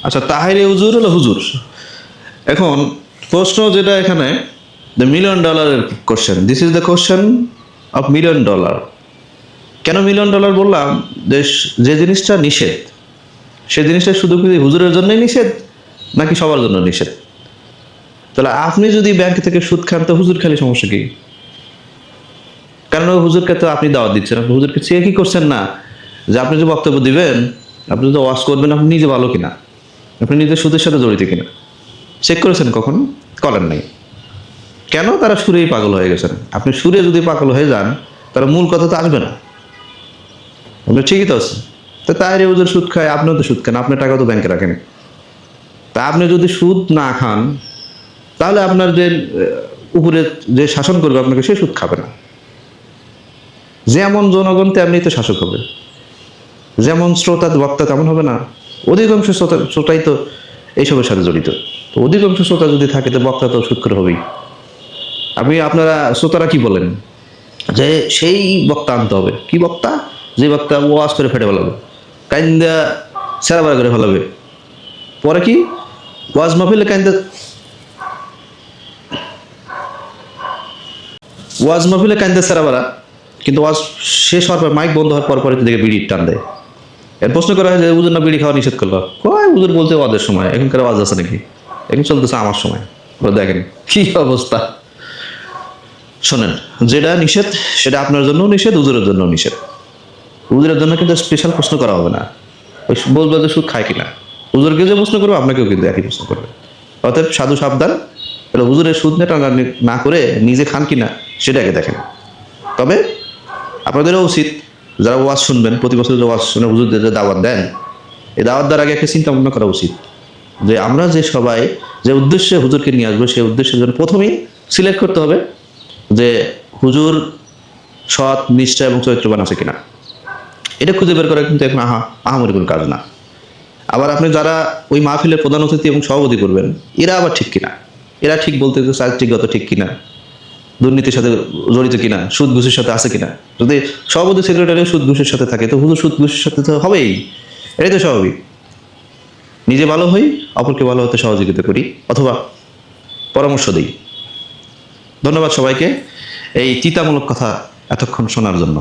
আচ্ছা, তাহেরে হুজুর হলো হুজুর। এখন প্রশ্ন যেটা এখানে, দ্য মিলিয়ন ডলারের question, this is the question of million dollar. কেন মিলিয়ন ডলার বললাম? যে যে জিনিসটা নিষেধ, সে জিনিসটা শুধু কি হুজুরের জন্যই নিষেধ, নাকি সবার জন্য নিষেধ? তাহলে আপনি যদি ব্যাংক থেকে সুদ খান, তো হুজুর খালি সমস্যা কি? কারণ ওই হুজুরকে তো আপনি দাওয়াত দিচ্ছেন, আপনি হুজুরকে চেয়ে কি করছেন না যে আপনি যে বক্তব্য দিবেন, আপনি যে ওয়াজ করবেন, আপনি নিজে ভালো কিনা, আপনি নিজের সুদের সাথে জড়িত কিনা চেক করেছেন কখন? করেন নাই। কেন? তারা সুরেই পাগল হয়ে গেছেন। আপনি সুরে যদি পাগল হয়ে যান, তারা মূল কথা তো আসবে না। আপনি ঠিকই তো আছে। তো তাহলে হুজুর সুদ খায়, আপনিও তো সুদ খান, আপনার টাকা তো ব্যাংকে রাখেন। তা আপনি যদি সুদ না খান, তাহলে আপনার যে উপরে যে শাসন করবে আপনাকে, সে সুদ খাবে না। যেমন জনগণ তেমনি তো শাসক হবে, যেমন শ্রোতা বক্তা তেমন হবে না। অধিকাংশ শ্রোতাই তো এইসবের সাথে জড়িত। তো অধিকাংশ শ্রোতা যদি থাকে, তো বক্তা তো সুদ করে হবেই। আপনারা শ্রোতারা কি বলেন? যে সেই বক্তা আনতে হবে। কি বক্তা? যে বক্তা ওয়াজ করে ফেটে ফেলাবে, কাইন্দা সেরাবার করে ফেলাবে। পরে কি? ওয়াজ মাহফিলে কাইন্দা, ওয়াজ মাহফিলে কাইন্দা সেরাবারা, কিন্তু ওয়াজ শেষ হওয়ার পর, মাইক বন্ধ হওয়ার পর পরে দেখে বিড়ির টান দেয়। এর প্রশ্ন করা হয় যে হুজুর না বিড়ি খাওয়া নিষেধ করলো। কয় হুজুর বলতে ওয়াজের সময়, এখনকার ওয়াজ আছে নাকি? এখন চলতেছে আমার সময়। দেখেন কি অবস্থা। শোনেন, যেটা নিষেধ সেটা আপনার জন্য নিষেধ, হুজুরের জন্য নিষেধ। হুজুরের জন্য কিন্তু স্পেশাল প্রশ্ন করা হবে না। ওই বলবে যে সুদ খায় কিনা, হুজুরকে যে প্রশ্ন করবো আপনাকেও কিন্তু একই প্রশ্ন করবে। অতএব সাধু সাবধান, এটা হুজুরের সুদ নেটা না করে নিজে খান কিনা সেটাকে দেখেন। তবে আপনাদেরও উচিত, যারা ওয়াজ শুনবেন, প্রতি বছর যে ওয়াজ শুনে হুজুরদের যে দাওয়াত দেন, এই দাওয়াত দেওয়ার আগে একটা চিন্তা ভাবনা করা উচিত যে আমরা যে সবাই যে উদ্দেশ্যে হুজুরকে নিয়ে আসবো, সেই উদ্দেশ্যের জন্য প্রথমেই সিলেক্ট করতে হবে যে হুজুর সৎ, নিষ্ঠা এবং চরিত্রবান আছে কিনা। এটা খুঁজে বের করা কিন্তু এখন আহামরি কোনো কাজ না। আবার আপনি যারা ওই মাহফিলের প্রধান অতিথি এবং সভাপতি করবেন, এরা আবার ঠিক কিনা, এরা ঠিক বলতে চারিত্রিকগত ঠিক কিনা, দুর্নীতির সাথে জড়িত কিনা, সুদ ঘুষের সাথে আছে কিনা। যদি সভাপতি সেক্রেটারিও সুদ ঘুষের সাথে থাকে, তো হুজুর সুদ ঘুষের সাথে তো হবেই। এটাই তো স্বাভাবিক। নিজে ভালো হই, অপরকে ভালো হতে সহযোগিতা করি, অথবা পরামর্শ দিই। ধন্যবাদ সবাইকে এই চিন্তামূলক কথা এতক্ষণ শোনার জন্য।